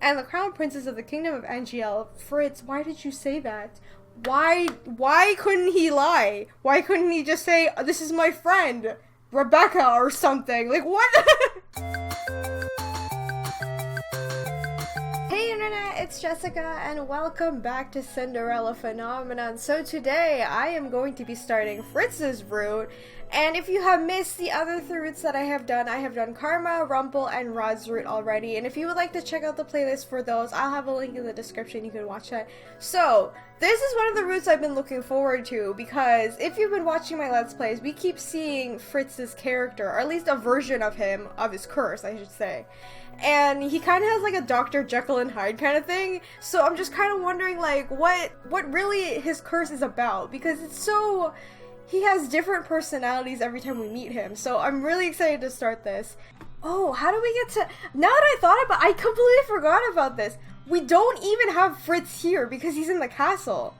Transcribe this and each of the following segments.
and the crown princess of the kingdom of Angielle. Fritz, why did you say that? Why couldn't he lie? Why couldn't he just say, this is my friend, Rebecca, or something? Like, what? Hey internet, it's Jessica, and welcome back to Cinderella Phenomenon. So today, I am going to be starting Fritz's route, and if you have missed the other 3 routes that I have done Karma, Rumple, and Rod's route already, and if you would like to check out the playlist for those, I'll have a link in the description, you can watch that. So, this is one of the routes I've been looking forward to, because if you've been watching my Let's Plays, we keep seeing Fritz's character, or at least a version of him, of his curse, I should say. And he kind of has like a Dr. Jekyll and Hyde kind of thing, so I'm just kind of wondering like what really his curse is about, because it's so... he has different personalities every time we meet him, so I'm really excited to start this. Oh, how do we get to... now that I thought about it, I completely forgot about this. We don't even have Fritz here because he's in the castle.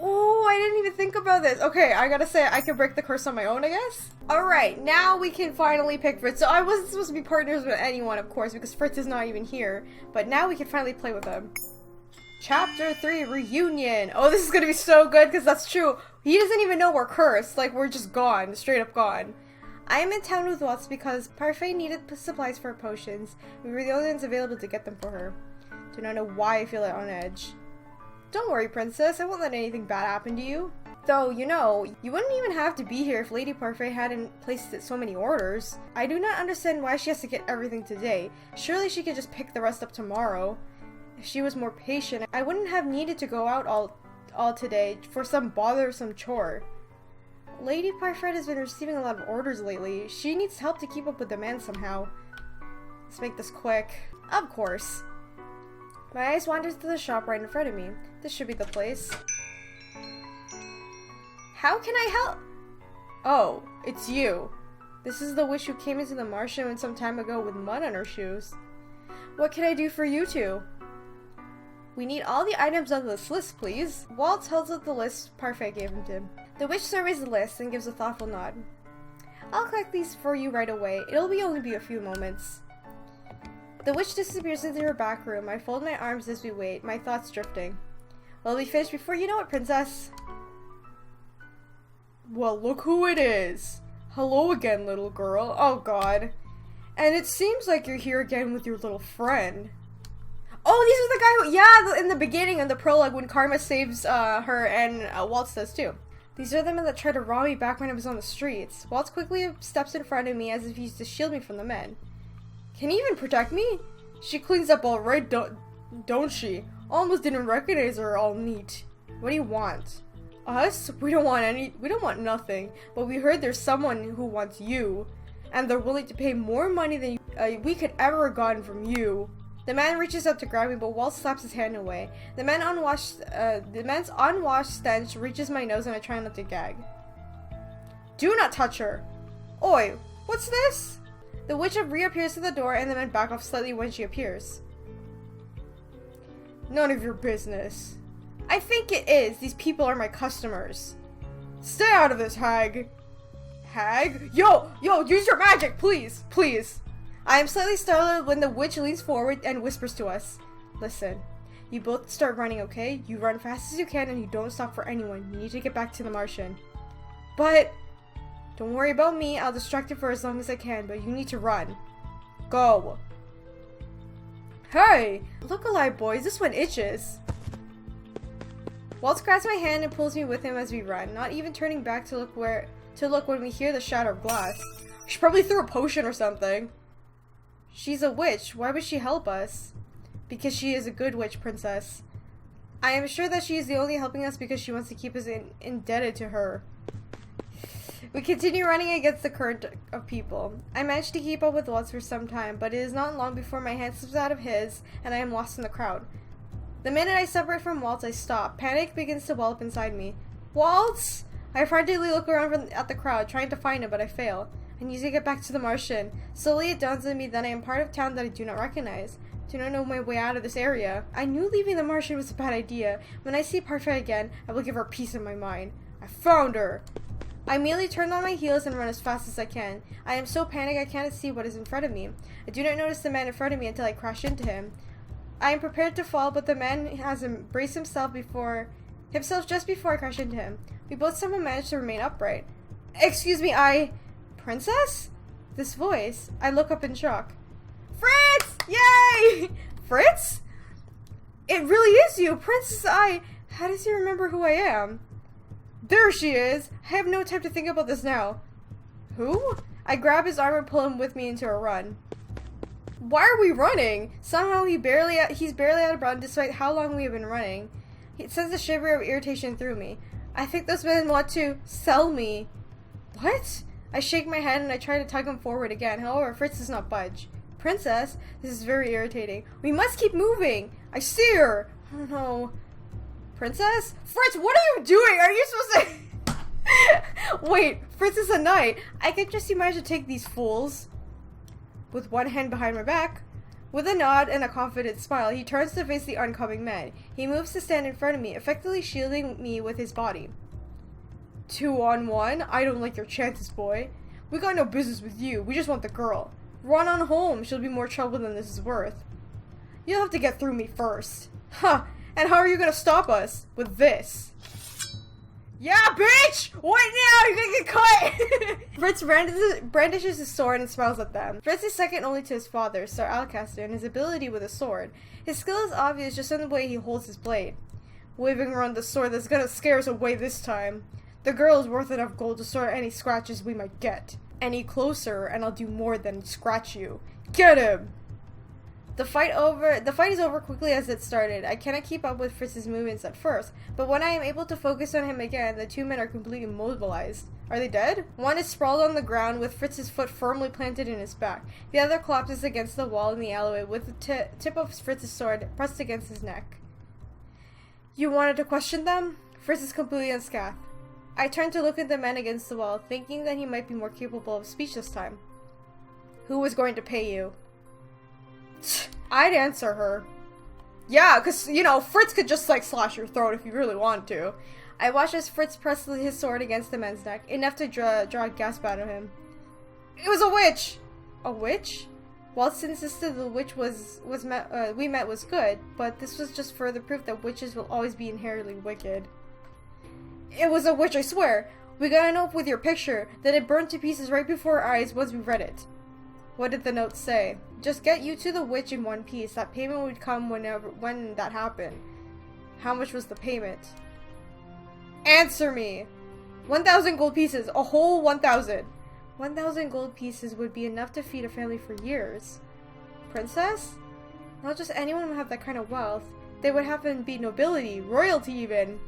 Oh, I didn't even think about this. Okay, I gotta say, I can break the curse on my own, I guess? Alright, now we can finally pick Fritz. So I wasn't supposed to be partners with anyone, of course, because Fritz is not even here. But now we can finally play with him. Chapter 3, Reunion. Oh, this is gonna be so good, because that's true. He doesn't even know we're cursed. Like, we're just gone. Straight up gone. I am in town with Waltz because Parfait needed supplies for potions. We were the only ones available to get them for her. Do not know why I feel it on edge. Don't worry, princess. I won't let anything bad happen to you. Though, you know, you wouldn't even have to be here if Lady Parfait hadn't placed so many orders. I do not understand why she has to get everything today. Surely she could just pick the rest up tomorrow. If she was more patient, I wouldn't have needed to go out all today for some bothersome chore. Lady Parfait has been receiving a lot of orders lately. She needs help to keep up with demand somehow. Let's make this quick. Of course. My eyes wandered to the shop right in front of me. This should be the place. How can I help? Oh, it's you. This is the witch who came into the marshland some time ago with mud on her shoes. What can I do for you two? We need all the items on this list, please. Waltz holds up the list Parfait gave him. The witch surveys the list and gives a thoughtful nod. I'll collect these for you right away. It'll only be a few moments. The witch disappears into her back room. I fold my arms as we wait, my thoughts drifting. We'll be finished before you know it, princess. Well, look who it is. Hello again, little girl. Oh, God. And it seems like you're here again with your little friend. Oh, these are the guy who... yeah, in the beginning, in the prologue, when Karma saves her and Waltz does too. These are the men that tried to rob me back when I was on the streets. Waltz quickly steps in front of me as if he's to shield me from the men. Can he even protect me? She cleans up all right, don't she? Almost didn't recognize her all neat. What do you want? Us? We don't want nothing. But we heard there's someone who wants you. And they're willing to pay more money than we could ever have gotten from you. The man reaches up to grab me, but Waltz slaps his hand away. The man's unwashed stench reaches my nose and I try not to gag. Do not touch her! Oi, what's this? The witch reappears at the door and the men back off slightly when she appears. None of your business. I think it is. These people are my customers. Stay out of this, hag. Hag? Yo, use your magic, please, please. I am slightly startled when the witch leans forward and whispers to us. Listen, you both start running, okay? You run fast as you can and you don't stop for anyone. You need to get back to the Martian. But... don't worry about me, I'll distract you for as long as I can, but you need to run. Go. Hey! Look alive, boys, this one itches. Waltz grabs my hand and pulls me with him as we run, not even turning back to look when we hear the shatter of glass. She probably threw a potion or something. She's a witch, why would she help us? Because she is a good witch, princess. I am sure that she is the only helping us because she wants to keep us indebted to her. We continue running against the current of people. I managed to keep up with Waltz for some time, but it is not long before my hand slips out of his, and I am lost in the crowd. The minute I separate from Waltz, I stop. Panic begins to well up inside me. Waltz! I frantically look around at the crowd, trying to find him, but I fail. I need to get back to the Martian. Slowly it dawns on me that I am part of town that I do not recognize. Do not know my way out of this area. I knew leaving the Martian was a bad idea. When I see Parfait again, I will give her peace in my mind. I found her! I immediately turn on my heels and run as fast as I can. I am so panicked I can't see what is in front of me. I do not notice the man in front of me until I crash into him. I am prepared to fall, but the man has embraced himself just before I crash into him. We both somehow manage to remain upright. Excuse me, Princess? This voice. I look up in shock. Fritz! Yay! Fritz? It really is you, Princess How does he remember who I am? There she is! I have no time to think about this now. Who? I grab his arm and pull him with me into a run. Why are we running? Somehow he's barely out of breath despite how long we have been running. It sends a shiver of irritation through me. I think those men want to sell me. What? I shake my head and I try to tug him forward again. However, Fritz does not budge. Princess? This is very irritating. We must keep moving! I see her! Oh no. Princess? Fritz, what are you doing? Are you supposed to... Wait, Fritz is a knight. I can just imagine to take these fools. With one hand behind my back. With a nod and a confident smile, he turns to face the oncoming man. He moves to stand in front of me, effectively shielding me with his body. 2-on-1? I don't like your chances, boy. We got no business with you. We just want the girl. Run on home. She'll be more trouble than this is worth. You'll have to get through me first. Huh. And how are you gonna stop us? With this. Yeah, bitch! What now? You're gonna get cut! Fritz brandishes his sword and smiles at them. Fritz is second only to his father, Sir Alcaster, in his ability with a sword. His skill is obvious just in the way he holds his blade. Waving around the sword that's gonna scare us away this time. The girl is worth enough gold to sort any scratches we might get. Any closer, and I'll do more than scratch you. Get him! The fight is over quickly as it started. I cannot keep up with Fritz's movements at first, but when I am able to focus on him again, the two men are completely immobilized. Are they dead? One is sprawled on the ground with Fritz's foot firmly planted in his back. The other collapses against the wall in the alleyway with the tip of Fritz's sword pressed against his neck. You wanted to question them? Fritz is completely unscathed. I turn to look at the man against the wall, thinking that he might be more capable of speech this time. Who was going to pay you? I'd answer her. Yeah, because, you know, Fritz could just, like, slash your throat if you really wanted to. I watched as Fritz pressed his sword against the man's neck, enough to draw a gasp out of him. It was a witch! A witch? Waltz insisted the witch we met was good, but this was just further proof that witches will always be inherently wicked. It was a witch, I swear! We got a note with your picture, then it burned to pieces right before our eyes once we read it. What did the note say? Just get you to the witch in one piece. That payment would come when that happened. How much was the payment? Answer me! 1,000 gold pieces. A whole 1,000. 1,000 gold pieces would be enough to feed a family for years. Princess? Not just anyone would have that kind of wealth. They would have to be nobility, royalty even.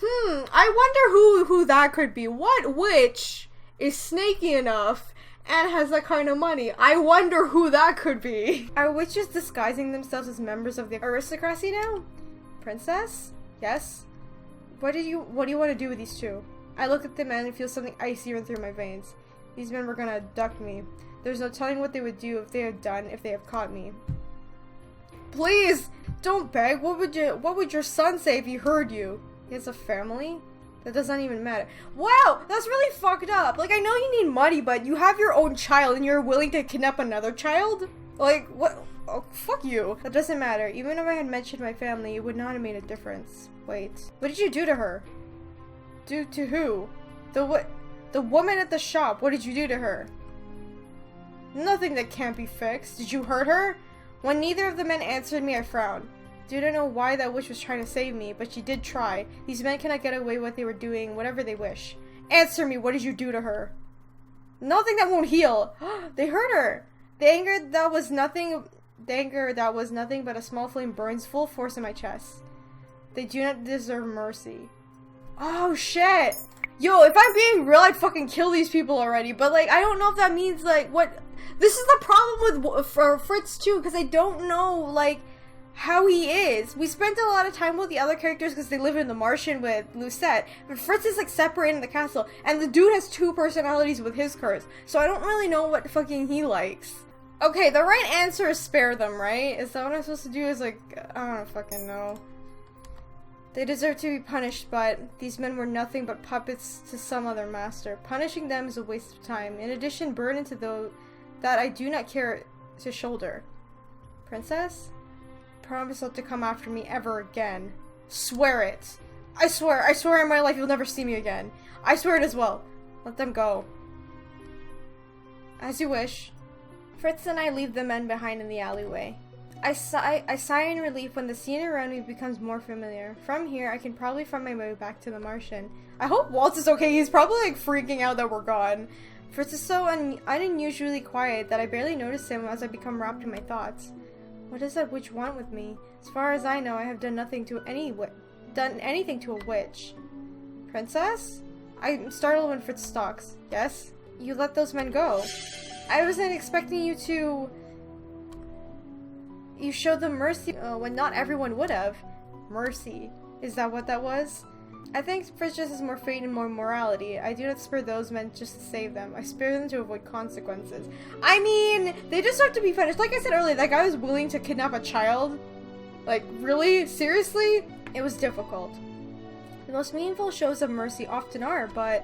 I wonder who that could be. What witch is snaky enough and has that kind of money? I wonder who that could be. Are witches disguising themselves as members of the aristocracy now? Princess? Yes? What do you want to do with these two? I look at the men and feel something icy run through my veins. These men were gonna abduct me. There's no telling what they would do if they have caught me. Please! Don't beg. What would your son say if he heard you? He has a family? That doesn't even matter. Wow! That's really fucked up! Like, I know you need money, but you have your own child and you're willing to kidnap another child? Like, what? Oh, fuck you. That doesn't matter. Even if I had mentioned my family, it would not have made a difference. Wait. What did you do to her? Do to who? The woman at the shop. What did you do to her? Nothing that can't be fixed. Did you hurt her? When neither of the men answered me, I frowned. Do not know why that witch was trying to save me, but she did try. These men cannot get away with what they were doing, whatever they wish. Answer me, what did you do to her? Nothing that won't heal. They hurt her. The anger that was nothing but a small flame burns full force in my chest. They do not deserve mercy. Oh shit! Yo, if I'm being real, I'd fucking kill these people already, but like, I don't know if that means like, what? This is the problem with Fritz too, because I don't know, like, how he is. We spent a lot of time with the other characters because they live in the Martian with Lucette, but Fritz is like separated in the castle, and the dude has two personalities with his curse, so I don't really know what fucking he likes. Okay, the right answer is spare them, right? Is that what I'm supposed to do? Is like, I don't fucking know. They deserve to be punished, but these men were nothing but puppets to some other master. Punishing them is a waste of time. In addition, burden to those that I do not care to shoulder. Princess? Promise not to come after me ever again. Swear it. I swear in my life you'll never see me again. I swear it as well. Let them go. As you wish. Fritz and I leave the men behind in the alleyway. I sigh in relief when the scene around me becomes more familiar. From here, I can probably find my way back to the Martian. I hope Waltz is okay. He's probably like freaking out that we're gone. Fritz is so unusually quiet that I barely notice him as I become wrapped in my thoughts. What does that witch want with me? As far as I know, I have done anything to a witch. Princess? I'm startled when Fritz stalks. Yes? You let those men go. I wasn't expecting you to... You showed them mercy when not everyone would have. Mercy. Is that what that was? I think Fritz just has more fate and more morality. I do not spare those men just to save them. I spare them to avoid consequences. I mean, they deserve to be punished. Like I said earlier, that guy was willing to kidnap a child. Like, really? Seriously? It was difficult. The most meaningful shows of mercy often are, but...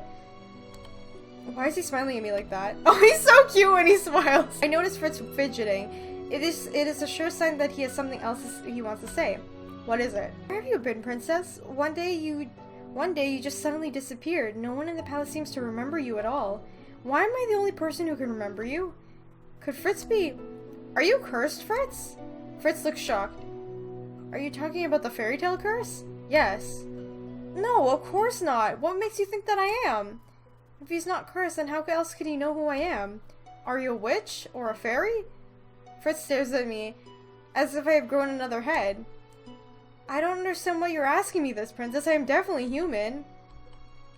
Why is he smiling at me like that? Oh, he's so cute when he smiles! I noticed Fritz fidgeting. It is a sure sign that he has something else he wants to say. What is it? Where have you been, Princess? One day you just suddenly disappeared. No one in the palace seems to remember you at all. Why am I the only person who can remember you? Could Fritz be... Are you cursed, Fritz? Fritz looks shocked. Are you talking about the Fairytale Curse? Yes. No, of course not. What makes you think that I am? If he's not cursed, then how else could he know who I am? Are you a witch? Or a fairy? Fritz stares at me, as if I have grown another head. I don't understand why you're asking me this, Princess. I am definitely human.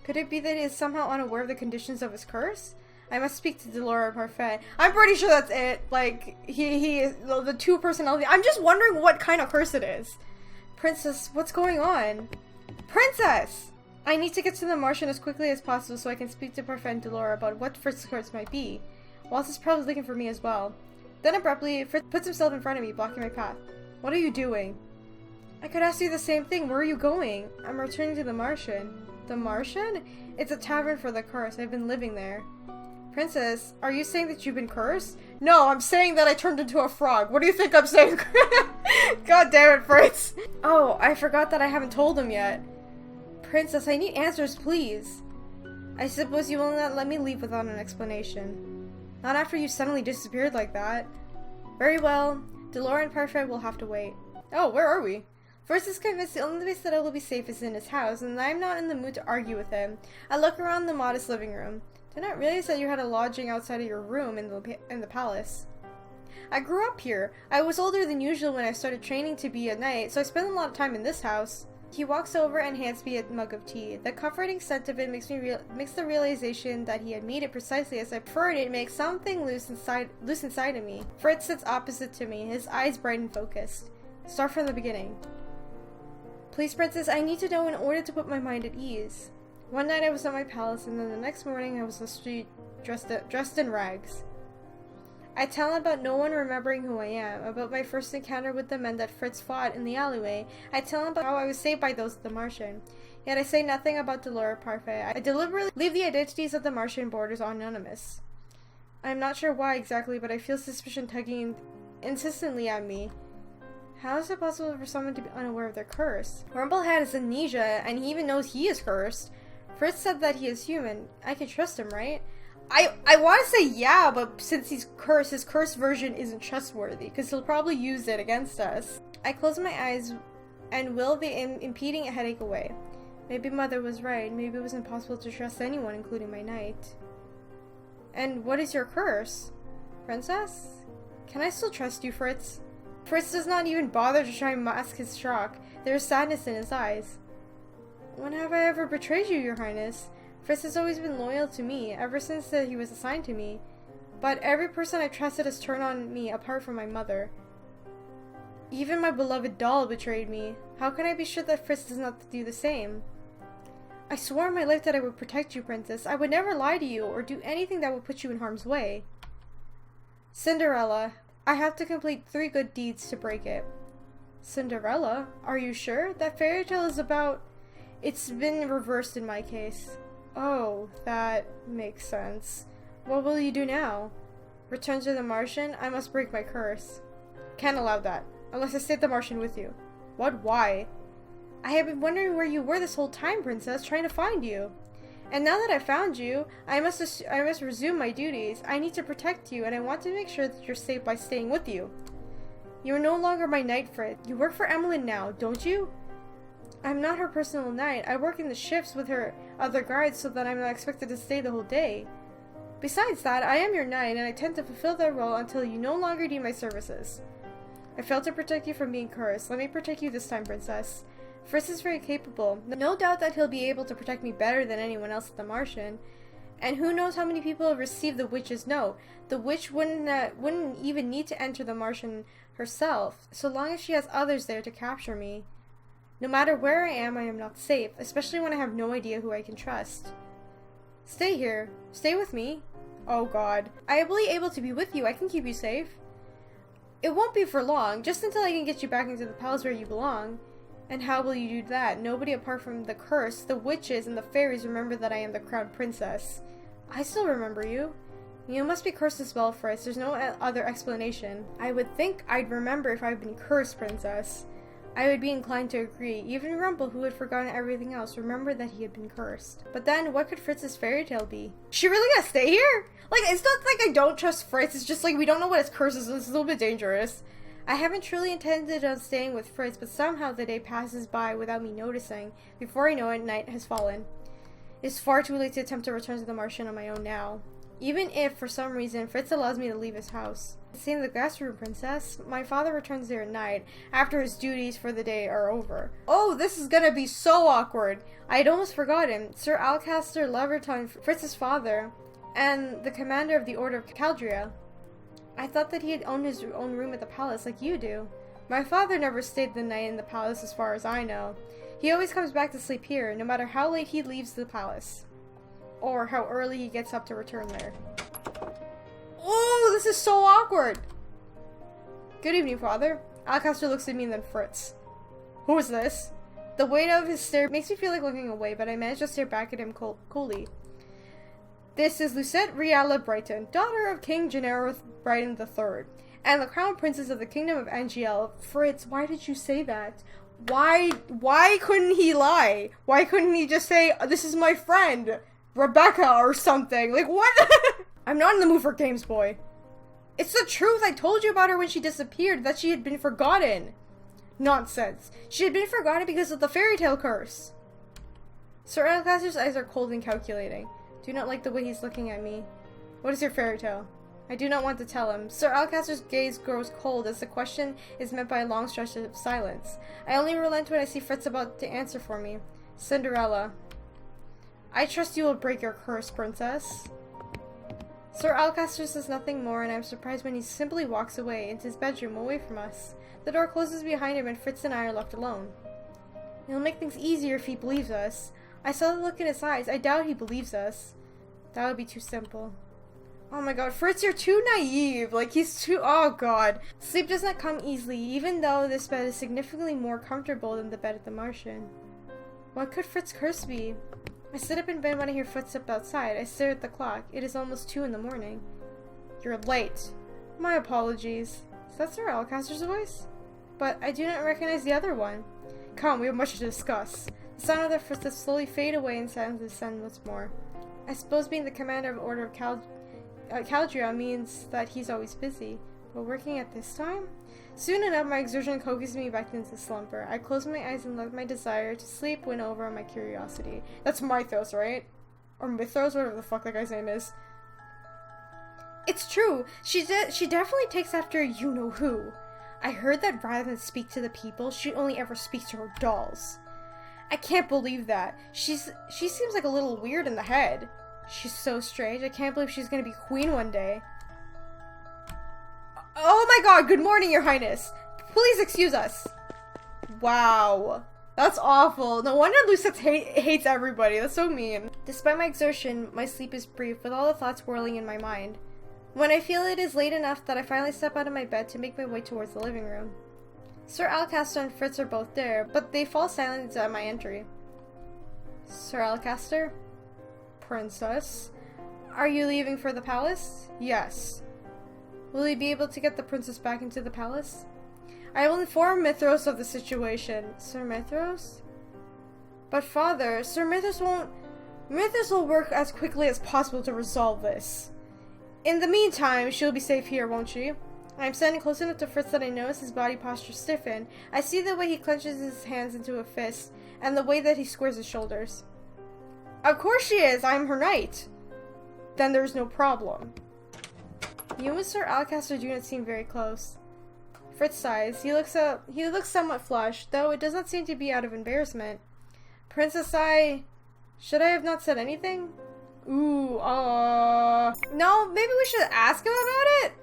Could it be that he is somehow unaware of the conditions of his curse? I must speak to Delora Parfait. I'm pretty sure that's it. Like, he is the two personality. I'm just wondering what kind of curse it is. Princess, what's going on? Princess! I need to get to the Martian as quickly as possible so I can speak to Parfait and Delora about what Fritz's curse might be. Waltz is probably looking for me as well. Then abruptly, Fritz puts himself in front of me, blocking my path. What are you doing? I could ask you the same thing. Where are you going? I'm returning to the Martian. The Martian? It's a tavern for the curse. I've been living there. Princess, are you saying that you've been cursed? No, I'm saying that I turned into a frog. What do you think I'm saying? God damn it, Fritz. Oh, I forgot that I haven't told him yet. Princess, I need answers, please. I suppose you will not let me leave without an explanation. Not after you suddenly disappeared like that. Very well. Delora and Parfait will have to wait. Oh, where are we? Fritz is convinced the only place that I will be safe is in his house, and I am not in the mood to argue with him. I look around the modest living room. Did not realize that you had a lodging outside of your room in the palace. I grew up here. I was older than usual when I started training to be a knight, so I spent a lot of time in this house. He walks over and hands me a mug of tea. The comforting scent of it makes the realization that he had made it precisely as I preferred it make something loose inside of me. Fritz sits opposite to me, his eyes bright and focused. Start from the beginning. Please, Princess, I need to know in order to put my mind at ease. One night I was at my palace, and then the next morning I was on the street dressed in rags. I tell him about no one remembering who I am, about my first encounter with the men that Fritz fought in the alleyway. I tell him about how I was saved by those of the Martian. Yet I say nothing about Delora Parfait. I deliberately leave the identities of the Martian boarders anonymous. I'm not sure why exactly, but I feel suspicion tugging insistently at me. How is it possible for someone to be unaware of their curse? Rumblehead has amnesia, and he even knows he is cursed. Fritz said that he is human. I can trust him, right? I want to say yeah, but since he's cursed, his cursed version isn't trustworthy, because he'll probably use it against us. I close my eyes and will the impeding headache away. Maybe Mother was right. Maybe it was impossible to trust anyone, including my knight. And what is your curse? Princess? Can I still trust you, Fritz? Fritz does not even bother to try and mask his shock. There is sadness in his eyes. When have I ever betrayed you, Your Highness? Fritz has always been loyal to me, ever since he was assigned to me. But every person I trusted has turned on me apart from my mother. Even my beloved doll betrayed me. How can I be sure that Fritz does not do the same? I swore on my life that I would protect you, Princess. I would never lie to you or do anything that would put you in harm's way. Cinderella, I have to complete 3 good deeds to break it. Cinderella? Are you sure? That fairy tale is about... It's been reversed in my case. Oh, that makes sense. What will you do now? Return to the Martian? I must break my curse. Can't allow that, unless I stay at the Martian with you. What? Why? I have been wondering where you were this whole time, Princess, trying to find you. And now that I found you, I must resume my duties. I need to protect you, and I want to make sure that you're safe by staying with you. You are no longer my knight, Fritz. You work for Emmeline now, don't you? I'm not her personal knight. I work in the shifts with her other guards so that I'm not expected to stay the whole day. Besides that, I am your knight, and I tend to fulfill that role until you no longer need my services. I failed to protect you from being cursed. Let me protect you this time, Princess. Fritz is very capable. No doubt that he'll be able to protect me better than anyone else at the Martian. And who knows how many people have received the witch's note. The witch wouldn't even need to enter the Martian herself, so long as she has others there to capture me. No matter where I am not safe, especially when I have no idea who I can trust. Stay here. Stay with me. Oh god. I will be able to be with you. I can keep you safe. It won't be for long, just until I can get you back into the palace where you belong. And how will you do that? Nobody apart from the curse, the witches, and the fairies remember that I am the crowned princess. I still remember you. You must be cursed as well, Fritz. There's no other explanation. I would think I'd remember if I'd been cursed, Princess. I would be inclined to agree. Even Rumple, who had forgotten everything else, remembered that he had been cursed. But then, what could Fritz's fairy tale be? She really gonna stay here? Like, it's not like I don't trust Fritz, it's just like we don't know what his curse is, it's a little bit dangerous. I haven't truly intended on staying with Fritz, but somehow the day passes by without me noticing. Before I know it, night has fallen. It's far too late to attempt to return to the Martian on my own now. Even if, for some reason, Fritz allows me to leave his house. Stay in the guest room, Princess. My father returns there at night, after his duties for the day are over. Oh, this is gonna be so awkward. I'd almost forgotten. Sir Alcaster Leverton, Fritz's father, and the commander of the Order of Caldria. I thought that he had owned his own room at the palace like you do. My father never stayed the night in the palace as far as I know. He always comes back to sleep here, no matter how late he leaves the palace. Or how early he gets up to return there. Oh, this is so awkward! Good evening, Father. Alcaster looks at me and then Fritz. Who is this? The weight of his stare makes me feel like looking away, but I manage to stare back at him coolly. This is Lucette Riala Brighton, daughter of King Generoth Brighton III, and the crown princess of the kingdom of Angielle. Fritz, why did you say that? Why couldn't he lie? Why couldn't he just say, this is my friend, Rebecca, or something? Like, what? I'm not in the mood for games, boy. It's the truth. I told you about her when she disappeared, that she had been forgotten. Nonsense. She had been forgotten because of the Fairytale Curse. Sir Alcaster's eyes are cold and calculating. Do not like the way he's looking at me. What is your fairy tale? I do not want to tell him. Sir Alcaster's gaze grows cold as the question is met by a long stretch of silence. I only relent when I see Fritz about to answer for me. Cinderella. I trust you will break your curse, Princess. Sir Alcaster says nothing more, and I'm surprised when he simply walks away into his bedroom away from us. The door closes behind him and Fritz and I are left alone. It'll make things easier if he believes us. I saw the look in his eyes. I doubt he believes us. That would be too simple. Oh my god, Fritz, you're too naive. Like, he's too... Oh god. Sleep does not come easily, even though this bed is significantly more comfortable than the bed at the Martian. What could Fritz's curse be? I sit up in bed when I hear footsteps outside. I stare at the clock. It is almost 2 in the morning. You're late. My apologies. Is that Sir Alcaster's voice? But I do not recognize the other one. Come, we have much to discuss. The sound of their footsteps slowly fade away and sounds descend once more. I suppose being the commander of Order of Caldria means that he's always busy. But working at this time? Soon enough, my exertion coaxes me back into slumber. I close my eyes and let my desire to sleep win over my curiosity. That's Mythos, right? Or Mythos, whatever the fuck that guy's name is. It's true. She definitely takes after you-know-who. I heard that rather than speak to the people, she only ever speaks to her dolls. I can't believe that. She seems like a little weird in the head. She's so strange. I can't believe she's gonna be queen one day. Oh my god, good morning, your highness. Please excuse us. Wow. That's awful. No wonder Lucette hates everybody. That's so mean. Despite my exertion, my sleep is brief, with all the thoughts whirling in my mind. When I feel it is late enough that I finally step out of my bed to make my way towards the living room. Sir Alcaster and Fritz are both there, but they fall silent at my entry. Sir Alcaster? Princess? Are you leaving for the palace? Yes. Will you be able to get the princess back into the palace? I will inform Mithros of the situation. Sir Mithros? But father, Sir Mithros won't... Mithros will work as quickly as possible to resolve this. In the meantime, she'll be safe here, won't she? I am standing close enough to Fritz that I notice his body posture stiffen. I see the way he clenches his hands into a fist, and the way that he squares his shoulders. Of course she is! I am her knight! Then there's no problem. You and Sir Alcaster do not seem very close. Fritz sighs. He looks somewhat flushed, though it does not seem to be out of embarrassment. Princess, should I have not said anything? Ooh, no, maybe we should ask him about it?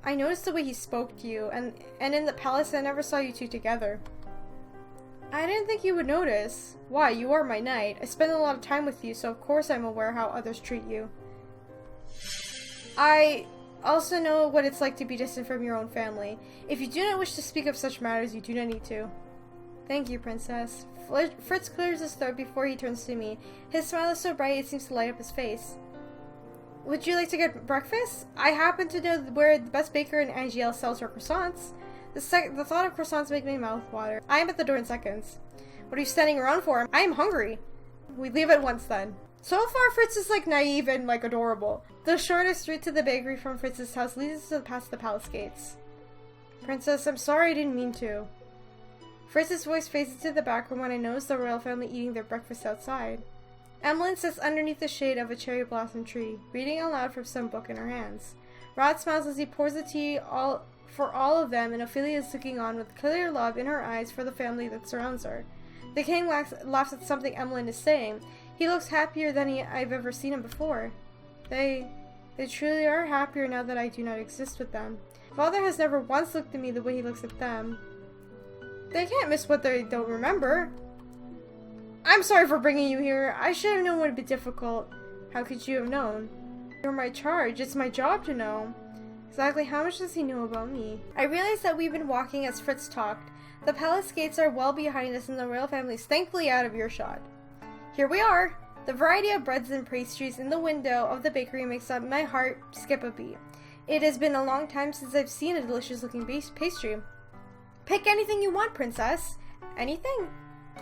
I noticed the way he spoke to you, and in the palace I never saw you two together. I didn't think you would notice. Why, you are my knight. I spend a lot of time with you, so of course I'm aware how others treat you. I also know what it's like to be distant from your own family. If you do not wish to speak of such matters, you do not need to. Thank you, Princess. Fritz clears his throat before he turns to me. His smile is so bright it seems to light up his face. Would you like to get breakfast? I happen to know where the best baker in Angielle sells her croissants. The thought of croissants makes my mouth water. I am at the door in seconds. What are you standing around for? I am hungry. We leave at once then. So far, Fritz is like naive and like adorable. The shortest route to the bakery from Fritz's house leads us past the palace gates. Princess, I'm sorry I didn't mean to. Fritz's voice fades into the background when I notice the royal family eating their breakfast outside. Emmeline sits underneath the shade of a cherry blossom tree, reading aloud from some book in her hands. Rod smiles as he pours the tea for all of them, and Ophelia is looking on with clear love in her eyes for the family that surrounds her. The king laughs at something Emmeline is saying. He looks happier than I've ever seen him before. They truly are happier now that I do not exist with them. Father has never once looked at me the way he looks at them. They can't miss what they don't remember. I'm sorry for bringing you here. I should have known it would be difficult. How could you have known? You're my charge. It's my job to know. Exactly how much does he know about me? I realize that we've been walking as Fritz talked. The palace gates are well behind us and the royal family is thankfully out of earshot. Here we are. The variety of breads and pastries in the window of the bakery makes up my heart skip a beat. It has been a long time since I've seen a delicious looking pastry. Pick anything you want, Princess. Anything?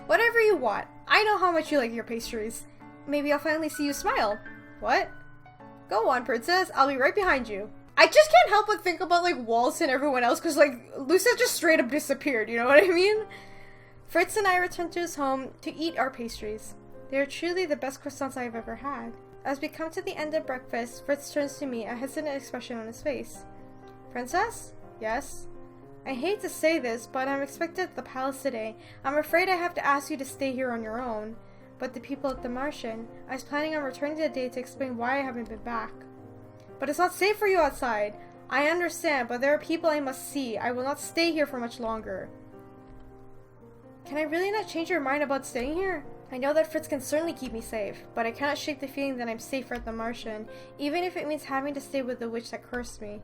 Whatever you want. I know how much you like your pastries. Maybe I'll finally see you smile. What? Go on, Princess. I'll be right behind you. I just can't help but think about, like, Waltz and everyone else, because, like, Lucette just straight up disappeared, you know what I mean? Fritz and I return to his home to eat our pastries. They are truly the best croissants I have ever had. As we come to the end of breakfast, Fritz turns to me, a hesitant expression on his face. Princess? Yes? I hate to say this, but I'm expected at the palace today. I'm afraid I have to ask you to stay here on your own. But the people at the Martian, I was planning on returning today to explain why I haven't been back. But it's not safe for you outside. I understand, but there are people I must see. I will not stay here for much longer. Can I really not change your mind about staying here? I know that Fritz can certainly keep me safe, but I cannot shake the feeling that I'm safer at the Martian, even if it means having to stay with the witch that cursed me.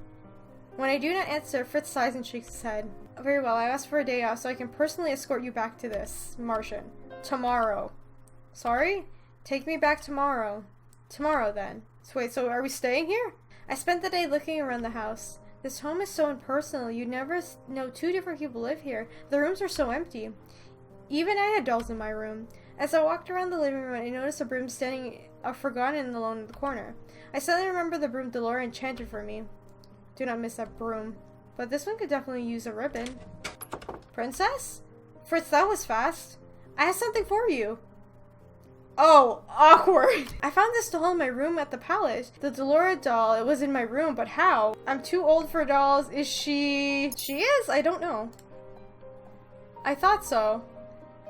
When I do not answer, Fritz sighs and shakes his head. Very well, I asked for a day off so I can personally escort you back to this Martian. Tomorrow. Sorry? Take me back tomorrow. Tomorrow, then. So wait, so are we staying here? I spent the day looking around the house. This home is so impersonal. You'd never know two different people live here. The rooms are so empty. Even I had dolls in my room. As I walked around the living room, I noticed a broom standing forgotten and alone in the corner. I suddenly remember the broom Delora enchanted for me. Do not miss that broom. But this one could definitely use a ribbon. Princess? Fritz, that was fast. I have something for you. Oh, awkward. I found this doll in my room at the palace. The Delora doll, it was in my room, but how? I'm too old for dolls. Is she... She is? I don't know. I thought so.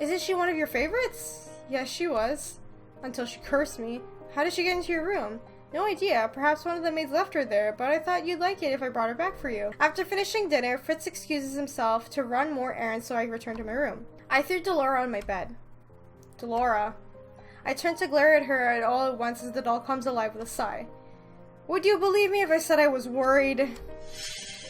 Isn't she one of your favorites? Yes, she was. Until she cursed me. How did she get into your room? No idea. Perhaps one of the maids left her there, but I thought you'd like it if I brought her back for you. After finishing dinner, Fritz excuses himself to run more errands, so I return to my room. I threw Delora on my bed. Delora. I turn to glare at her and all at once as the doll comes alive with a sigh. Would you believe me if I said I was worried?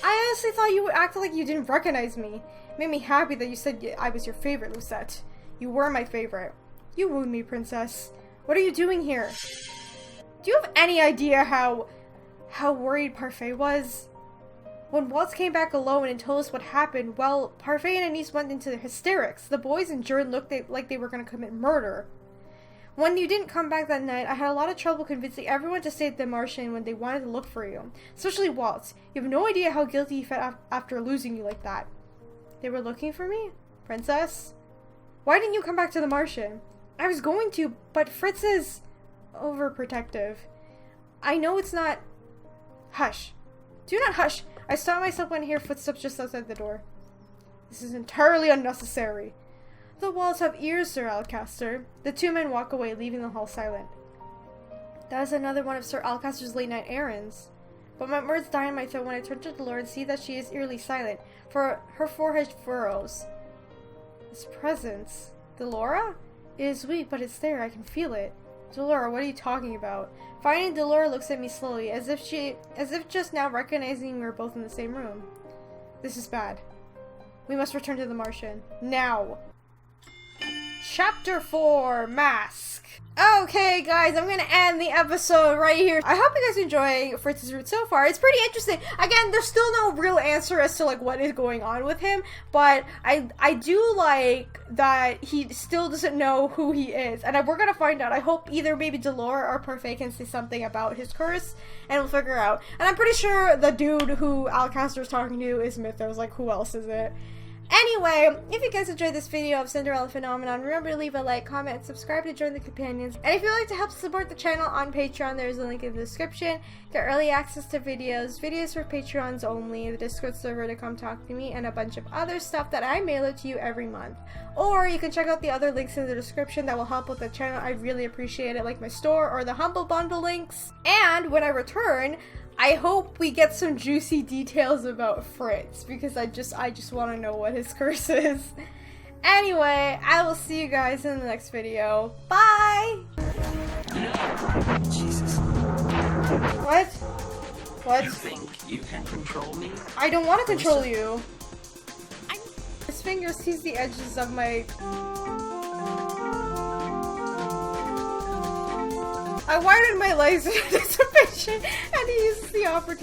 I honestly thought you would act like you didn't recognize me. It made me happy that you said I was your favorite, Lucette. You were my favorite. You wooed me, princess. What are you doing here? Do you have any idea how worried Parfait was? When Waltz came back alone and told us what happened, well, Parfait and Anise went into hysterics. The boys and Jordan looked like they were going to commit murder. When you didn't come back that night, I had a lot of trouble convincing everyone to stay at the Martian when they wanted to look for you. Especially Waltz. You have no idea how guilty he felt after losing you like that. They were looking for me? Princess? Why didn't you come back to the Martian? I was going to, but Fritz is overprotective. I know it's not... Hush. Do not hush. I stopped myself when I hear footsteps just outside the door. This is entirely unnecessary. The walls have ears, Sir Alcaster. The two men walk away, leaving the hall silent. That is another one of Sir Alcaster's late-night errands. But my words die in my throat when I turn to Delora and see that she is eerily silent, for her forehead furrows. His presence. Delora? It is weak, but it's there. I can feel it. Delora, what are you talking about? Finding Delora looks at me slowly, as if just now recognizing we were both in the same room. This is bad. We must return to the Martian. Now! Chapter 4, Mask. Okay, guys, I'm gonna end the episode right here. I hope you guys are enjoying Fritz's route so far. It's pretty interesting. Again, there's still no real answer as to, like, what is going on with him, but I do like that he still doesn't know who he is, and we're gonna find out. I hope either maybe Delora or Parfait can say something about his curse, and we'll figure out. And I'm pretty sure the dude who Alcaster's talking to is Mythos. Like, who else is it? Anyway, if you guys enjoyed this video of Cinderella Phenomenon, remember to leave a like, comment, and subscribe to join the companions. And if you'd like to help support the channel on Patreon, there's a link in the description. Get early access to videos for Patreons only, the Discord server to come talk to me, and a bunch of other stuff that I mail it to you every month. Or you can check out the other links in the description that will help with the channel. I'd really appreciate it, like my store or the Humble Bundle links. And when I return, I hope we get some juicy details about Fritz, because I just want to know what his curse is. Anyway, I will see you guys in the next video. Bye! Jesus. What? What? You think you can control me? I don't want to control you. His finger sees the edges of my... I widened my legs in anticipation, and he uses the opportunity.